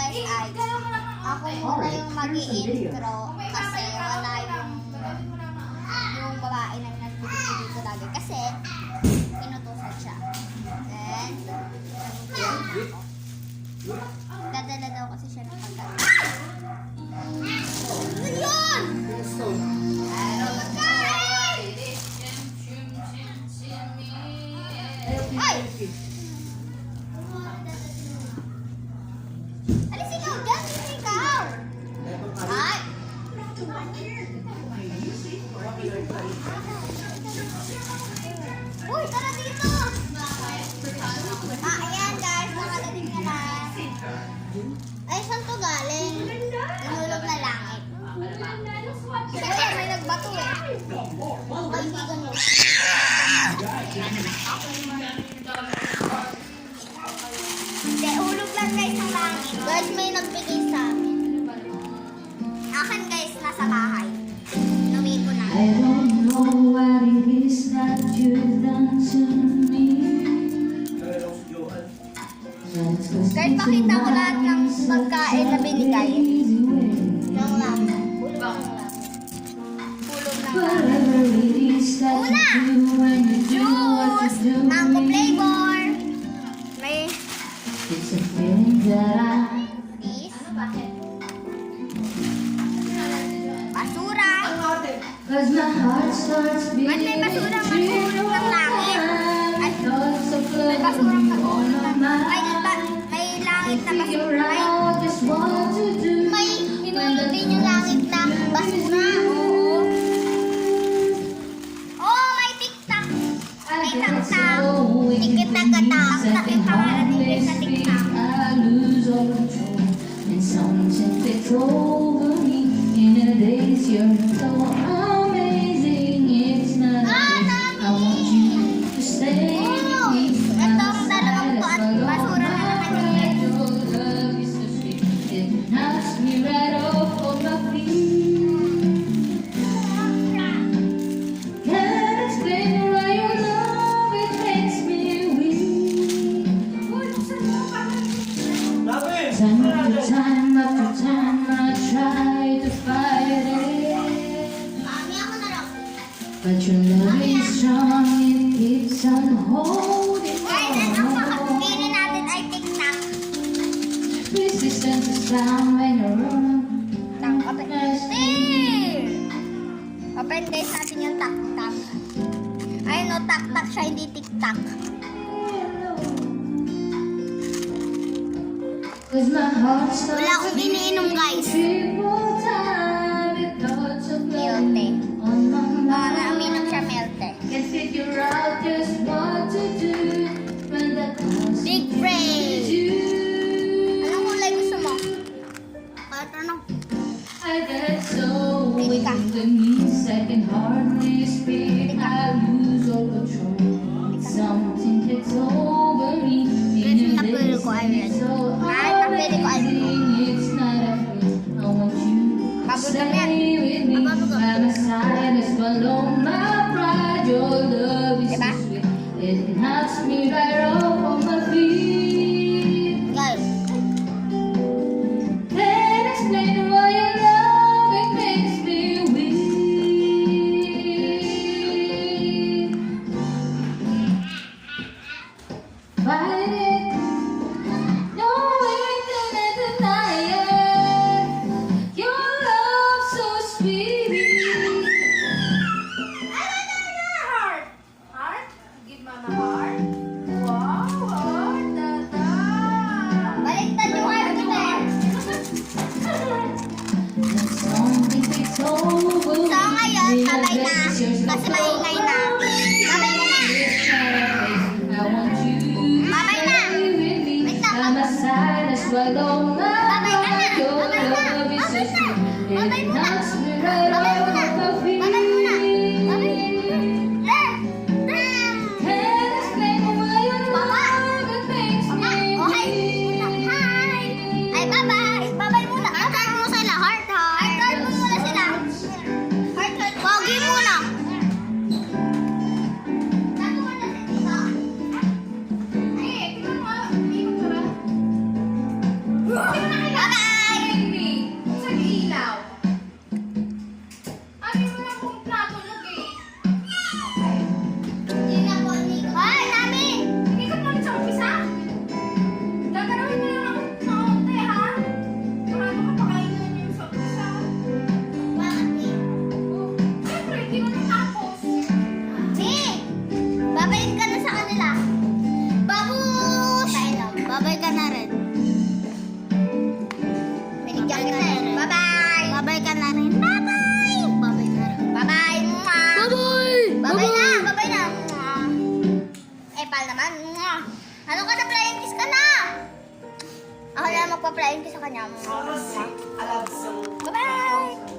guys ay ako muna yung mag-i-intro kasi wala yung babae na nagbibigay dito lagi kasi inutusan siya. Then, dadala daw kasi siya ng pagkain. Ano yun? Ay! Alis ikaw dyan! Alis ikaw! Ay! Uy! Tara dito! Ayan guys! Nakadating na lang. Ay, saan to galing? Inulog na langit. Kasi may nagbato eh. Ay, hindi ganun. Hindi, ulog lang guys ng langit. Guys, may nagbigay sa amin. Akin guys, nasa bahay. Nawi ko na. I don't know what it is that you've done to me. Guys, pakita ko lahat ng pagkain na binigay. Ng langit. Ulog ng langit. Ulog ng langit. Whatever it is that Una! you do when you do what Juice! you do. Mango flavor! May It's a feeling that I this. Basura! Cause my heart starts Ba't may beating basura maghulog ng langit? Ay, may basura maghulog ng may langit na basura. May hinulog din yung langit na basura. Oo. Oh, may tiktak. May taktak. Tikit-tak-tak. Yung pangalan nila sa tiktak. I lose all control and something takes over me. In a daze you're so amazing. It's not I want you to stay with me. Itong dalawang to at basura na naman yun. Your love is so sweet. It knocks me right off of my feet. Can't explain why your love it makes me weak. Time after time I try to fight it, Mami, ako na lang. but your love is strong, it keeps on holding Guys, ang on. pakakainin natin ay tiktak. Resistance is down when you're around. Open. Open guys natin yung tak-tak. Ay no, tak-tak siya, hindi tik-tak. Cause my heart starts Wala akong iniinom guys. triple time with thoughts of love Melte. on my mind. Nainom siya melte. Can't figure out just what to do when the comes Big brain. you. Anong kulay gusto mo? Kahit ano. I get so Baby weak ka. in the knees, I can hardly speak. I lose all control. Something takes over me. In a Tapos daze, ko ay red. so Kahit tapos ko ay red. amazing. It's not a feeling. I want you to Babul stay kami yan. with me. Babul ko. By my side, I swallow my pride. Your love is so Diba? sweet. It knocks me right off of my feet. Guys. Can't explain why your love it makes me weak. Fight it, no way to deny it. Your love so sweet. Heart. Heart? Give mama heart. Wow, heart. Tata. Baliktad yung heart kita eh. And something takes over me. So ngayon, In a babay na. daze, you're so Kasi maingay na. Babay na na. I want you Babay na. with me. Wait lang. By my side, I swallow my Babay ka na. pride. Your Babay na. love is so Babay na. sweet. Babay It muna. knocks me right Babay off muna. my feet. Babay muna. Babay muna. Can't explain why your Mama. love it makes Mama, me okay. weak. Hi. Ay, bye-bye. Bye-bye muna. Heart mo sila. Heart, heart. Heart mo muna sila. Heart, heart. Pogi muna. Tago muna sila. Ay, tingnan mo. Tingnan mo ba? Ano ka na, flying kiss ka na? Ako na lang magpa-flying kiss sa kanya. I love you. Bye-bye!